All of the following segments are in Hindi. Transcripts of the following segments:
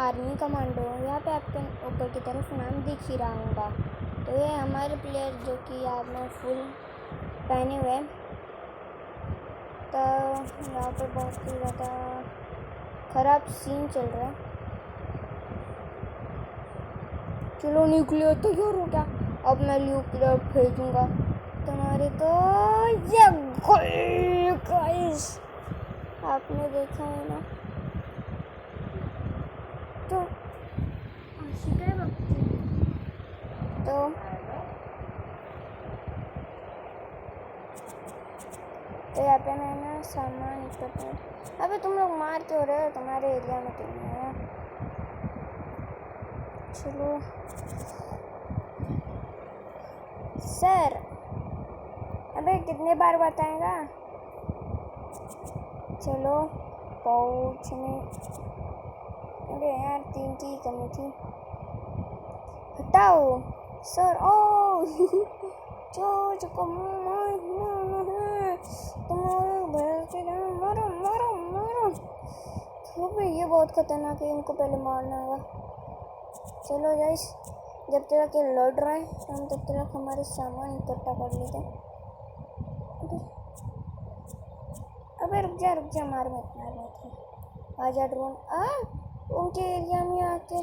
Army commando. यहाँ पे आपके ऊपर की तरफ नाम दिख ही रहा होगा। तो ये हमारे प्लेयर जो कि आपने फुल पहने हुए। तो यहाँ पे बहुत ही ज़्यादा ख़राब सीन चल रहा है। चलो न्यूक्लियर तैयार हो गया। अब मैं न्यूक्लियर भेजूँगा तुम्हारे। तो ये गाइस आपने देखा है ना। तो यहाँ पे मैं ना सामान इकट्ठा। अबे तुम लोग मार क्यों रहे हो? तुम्हारे एरिया में तो नहीं है। चलो सर, अबे कितने बार बताएगा? चलो पहुँचने। अरे यार 3 की कमी थी। हटाओ सर। ओ जो मारो मारो मारो। तो भी ये बहुत खतरनाक है, इनको पहले मारना होगा। चलो गाइस, जब तक ये लड़ रहे हैं तो हम तब तक हमारे सामान इकट्ठा कर लेते हैं। अबे रुक जा मार मत। आजा ड्रोन। उनके एरिया में आके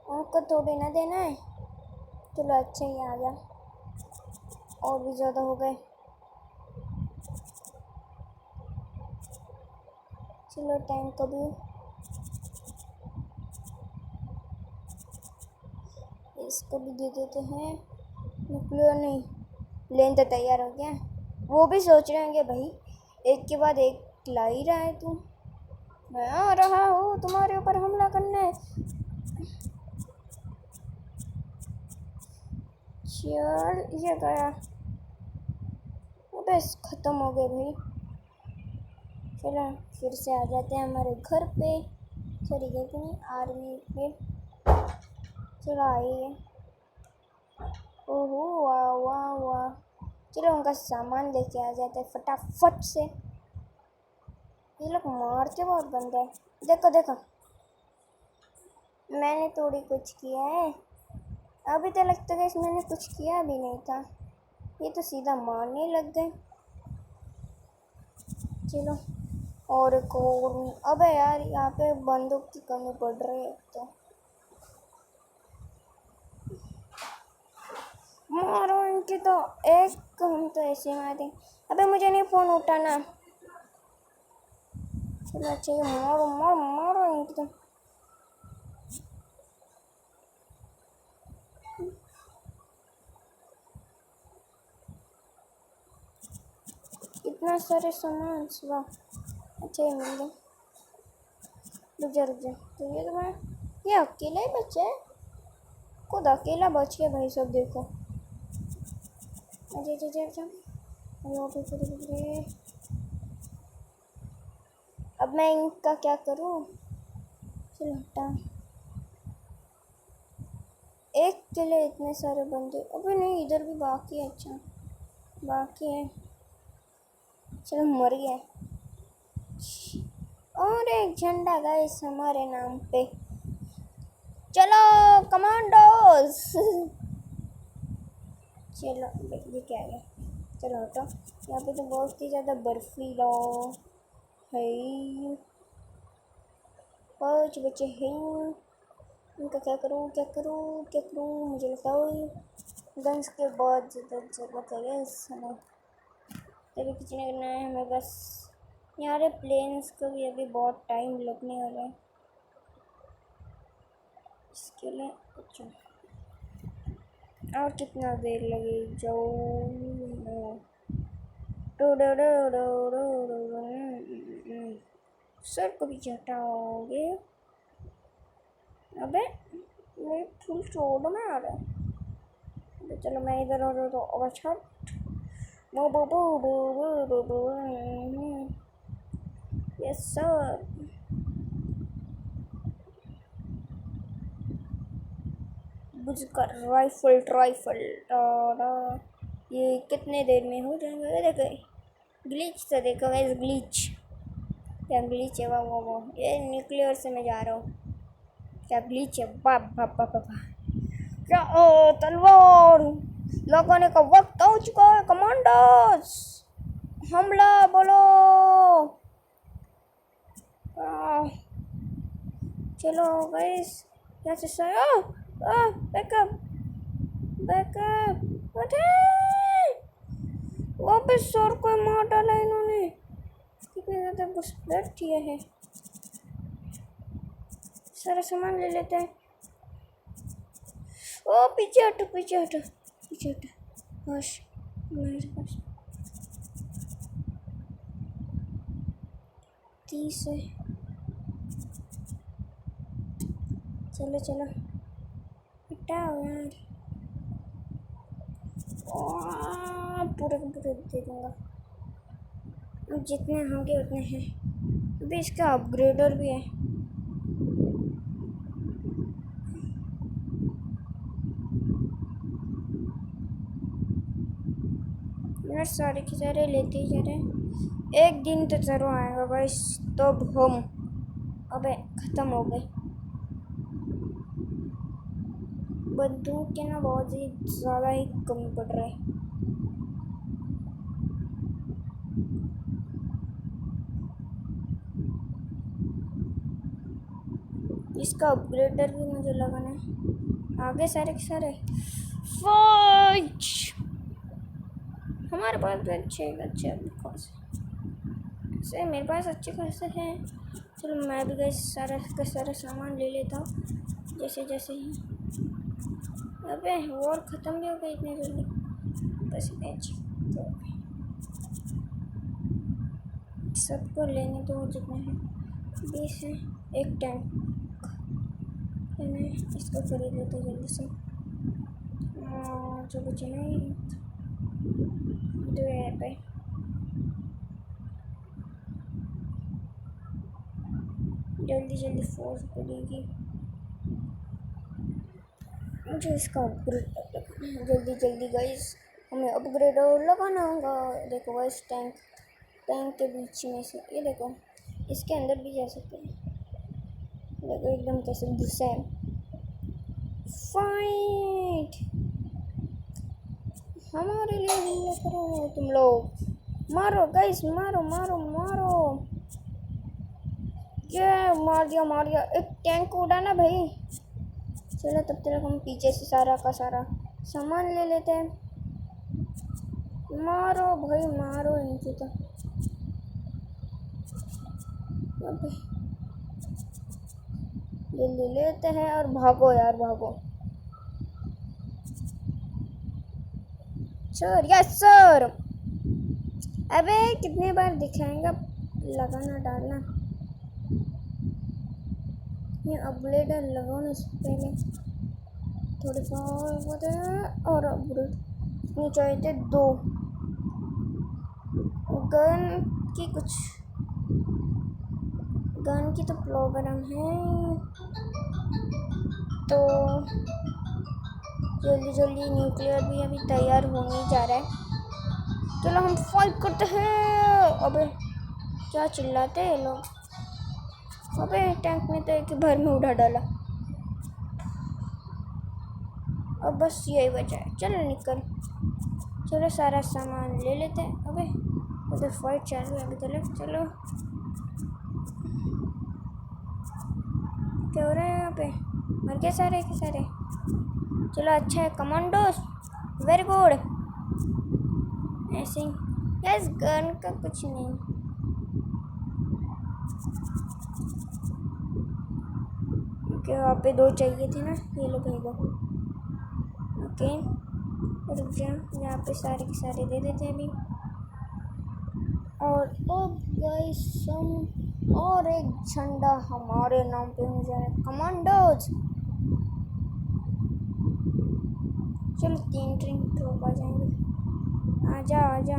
उनको थोड़ी ना देना है। चलो अच्छा ही आ गया, और भी ज़्यादा हो गए। चलो टैंक को भी इसको भी दे देते हैं। न्यूक्लियर नहीं, प्लेन तो तैयार हो गया। वो भी सोच रहे होंगे भाई एक के बाद एक ला ही रहा है तू। मैं आ रहा हूँ तुम्हारे ऊपर हमला करने। चल ये गया। बस ख़त्म हो गए भाई। चलो फिर से आ जाते हैं हमारे घर पे। सॉरी घर पे नहीं, आर्मी पे। चलो आइए। ओहो वाह वाह वाह। चलो उनका सामान लेके आ जाते हैं फटाफट से। ये लोग मारते बहुत बंद है। देखो देखो, मैंने थोड़ी कुछ किया है। अभी तो लगता है कि मैंने कुछ किया भी नहीं था। ये तो सीधा मारने लग गए। चलो और एक और। अबे यार यहाँ पे बंदूक की कमी पड़ रही है। तो मारो इनकी। तो एक हम तो ऐसे मारे। अबे मुझे नहीं फ़ोन उठाना। चलो अच्छा ये मारो मारो मारो इनकी। तो इतना सारे सामान वाह। अच्छा ये मिल गया। रुक जा। तो ये तो मैं, ये अकेला ही बच्चा है। खुद अकेला बच गया भाई। सब देखो। अच्छा। अब मैं इनका क्या करूँ? चलो हटा। एक के लिए इतने सारे बंदे? अबे नहीं, इधर भी बाकी है। अच्छा बाकी है। चलो मर गया। और एक झंडा गाइस हमारे नाम पे। चलो कमांडोस। चलो ये क्या है? चलो हटो। यहाँ पे तो बहुत ही ज़्यादा बर्फीला है। 5 बच्चे हैं। इनका क्या करूँ मुझे बताओ। गन्स के बहुत ज़्यादा ज़रूरत है हमें। तभी कुछ नहीं करना है हमें बस। यहाँ प्लेन्स को भी अभी बहुत टाइम लगने वाला है इसके लिए। अच्छा और कितना देर लगेगी? जाओ सर को भी हटाओगे? अबे मेरे फुल चोट में आ रहा है। चलो मैं इधर और तो अच्छा यस सर। बुझकर राइफल। ये कितने देर में हो जाएंगे? देखो ग्लिच तो देखो गाइस, ग्लिच क्या ग्लिच है? वाह वाह वाह, ये न्यूक्लियर से मैं जा रहा हूँ। क्या ग्लिच है? बाप बाप बाप बाप, क्या ओ तलवार लगाने का वक्त हो चुका है। कमांडर्स हमला बोलो। चलो गाइस, यहाँ से सर बैकअप बैकअप। वापस सर को मार डाला इन्होंने। कितने ज़्यादा घुसपैठ किए हैं। सारा सामान ले लेते हैं। ओ पीछे हटो पीछे हटो पीछे हटो। बस मेरे पास 30 है। चलो चलो हटाओ यार। पूरे पूरे दे दूँगा। अब जितने होंगे उतने हैं। अभी इसका अपग्रेडर भी है। मैं सारे के सारे लेते ही जा रहे हैं। एक दिन तो ज़रूर आएगा गाइस, तब हम अबे ख़त्म हो गए। बंदूक के ना बहुत ही ज़्यादा ही कमी पड़ रहा है। इसका अपग्रेडर भी मुझे लगाना है। आगे सारे के सारे फाइट। हमारे पास भी अच्छे खासे मेरे पास अच्छे खासे हैं। चलो मैं भी गई सारा का सारा सामान ले लेता हूँ जैसे जैसे ही। अबे वॉर ख़त्म भी हो गई इतनी जल्दी। बस तो सबको लेने तो जितने हैं 20 हैं। एक टैंक इसको खरीद लेते जल्दी से। जो कुछ नहीं दो पे जल्दी जल्दी फोर्स करेगी। मुझे इसका अपग्रेड जल्दी जल्दी गाइस हमें अपग्रेड और लगाना होगा। देखो गाइस टैंक के बीच में से ये देखो, इसके अंदर भी जा सकते हैं। देखो एकदम कैसे घुसा है। फाइट हमारे लिए हमला करो तुम लोग। मारो गाइस मारो मारो मारो। ये मार दिया एक टैंक को उड़ाना भाई। चलो तब तक हम पीछे से सारा का सारा सामान ले लेते हैं। मारो भाई मारो इनकी तो। जल्दी लेते हैं और भागो यार भागो। Sir yes sir. अबे कितने बार दिखाएंगे लगाना डालना। ये अपग्रेडर लगाने से पहले थोड़ी और अपग्रेड चाहिए थे 2 गन की तो प्रॉब्लम है। तो जल्दी जल्दी न्यूक्लियर भी अभी तैयार होने ही जा रहा है। चलो हम फाइट करते हैं। अबे क्या चिल्लाते हैं लोग। अबे टैंक ने तो एक भर में उड़ा डाला। अब बस यही बचा है। चलो निकल। चलो सारा सामान ले लेते हैं। अबे उधर फाइट चालू है अभी तक। चलो क्या हो रहा है यहाँ पे? मर गए सारे के सारे। चलो अच्छा है कमांडोस वेरी गुड। ऐसे यस गन का कुछ नहीं। ओके वहाँ पे 2 चाहिए थे ना, ये लो भाई दो। ओके रुक जा, यहाँ पे सारे के सारे दे देते हैं अभी। और गाइस हम और एक झंडा हमारे नाम पे हो जा रहा है कमांडोज। चलो 3 ट्रेन ड्रॉप आ जाएंगे। आजा आजा।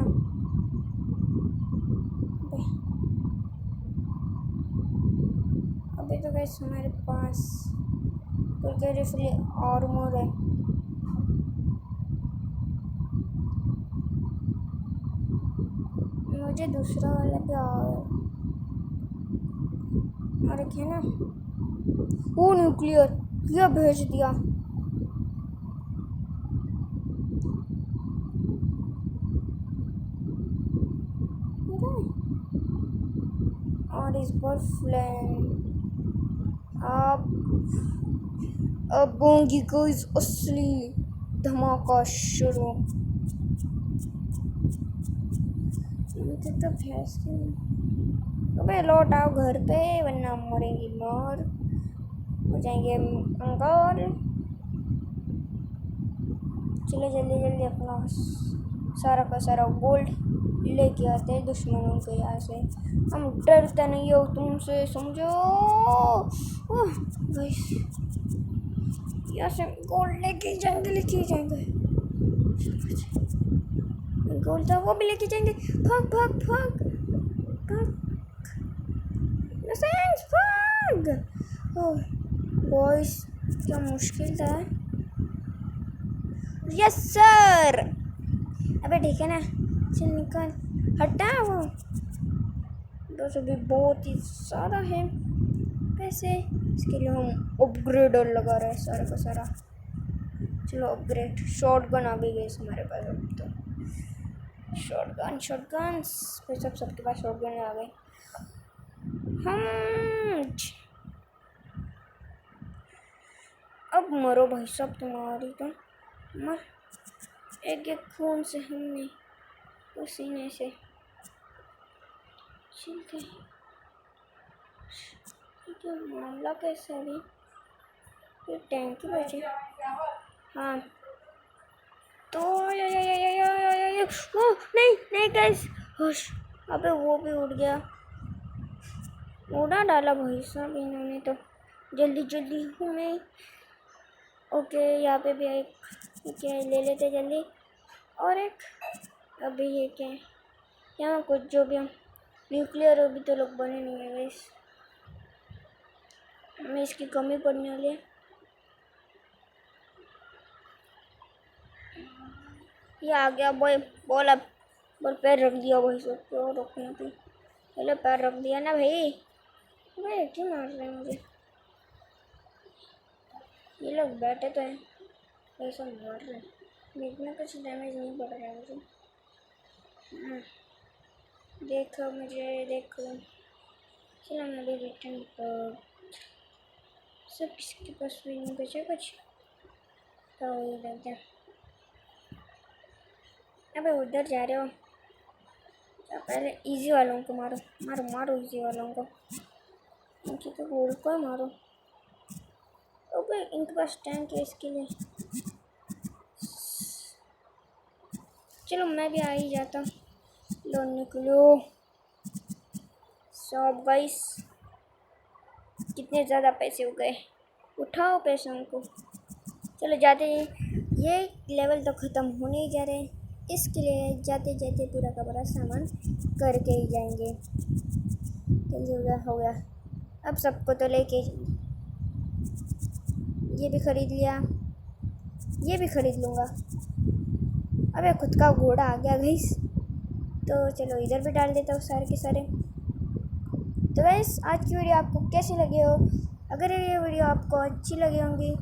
अभी तो गाइस हमारे पास रिफिल आर्मर है। मुझे दूसरा वाला भी अरे क्या ना, वो न्यूक्लियर क्या भेज दिया। और इस बार फ्लैम अब होंगी कोई असली धमाका शुरू। तो भैंस अबे लौट आओ घर पे वरना मरेंगी मोर हो जाएंगे अंगार। चलो जल्दी जल्दी अपना सारा का सारा गोल्ड लेके आते हैं दुश्मनों के यहाँ से। हम डरते नहीं हो तुमसे समझो। यहाँ से गोल्ड लेके जाएंगे गोल्ड था वो भी लेके जाएंगे। भाग भाग भाग भाग भाग। बॉयस क्या मुश्किल था। Yes sir. अबे ठीक है ना, चल निकल हटा वो। बस अभी बहुत ही ज़्यादा है पैसे, इसके लिए हम अपग्रेडर लगा रहे हैं सारा का सारा। चलो अपग्रेड शॉटगन आ गई है हमारे पास। अब तो शॉटगन फिर सबके पास शॉटगन आ गए। अब मरो भाई साहब, तुम्हारी तो मर। एक खून से हमने पसीने से छिलते। तो मामला कैसा भी ये टैंक बचे। हाँ तो वो नहीं गाइस, होश। अबे वो भी उड़ गया, उड़ा डाला भाई साहब इन्होंने तो। जल्दी हमें ओके यहाँ पे भी एक क्या ले लेते जल्दी। और एक अभी ये क्या है यहाँ कुछ जो भी हम न्यूक्लियर अभी तो लोग बने नहीं है गाइस, हमें इसकी कमी पड़ने वाली है। ये आ गया बॉय बॉल। अब बॉल पैर रख दिया भाई सब क्यों रोकने पे। पहले पैर रख दिया ना भाई। भाई क्यों मार रहे हैं मुझे ये लोग। बैठे तो हैं ऐसा मार रहे हैं, इतना कुछ डैमेज नहीं पड़ रहा है मुझे। देखो मुझे देखो। चलो मैं भी रिटर्न पर सब किसके पास भी नहीं बचा कुछ तो वही रहता है। अबे उधर जा रहे हो, पहले इजी वालों को मारो मारो मारो इजी वालों को। इनकी तो गोल को मारो। ओके इनके पास टैंक है इसके लिए। चलो मैं भी आ ही जाता हूँ। लो निकलो सब गाइस। कितने ज़्यादा पैसे हो गए, उठाओ पैसों को। चलो जाते हैं, ये लेवल तो ख़त्म होने ही जा रहे हैं, इसके लिए जाते जाते पूरा का पूरा सामान करके ही जाएंगे। चलिए हो गया। अब सबको तो लेके ये भी ख़रीद लिया, ये भी ख़रीद लूँगा। अबे खुद का घोड़ा आ गया गाइस, तो चलो इधर भी डाल देता हूँ सारे के सारे। तो गाइस आज की वीडियो आपको कैसी लगी हो, अगर ये वीडियो आपको अच्छी लगी होंगी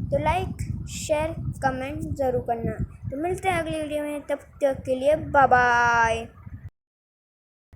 तो लाइक शेयर कमेंट ज़रूर करना। तो मिलते हैं अगली वीडियो में, तब तक के लिए बाय बाय।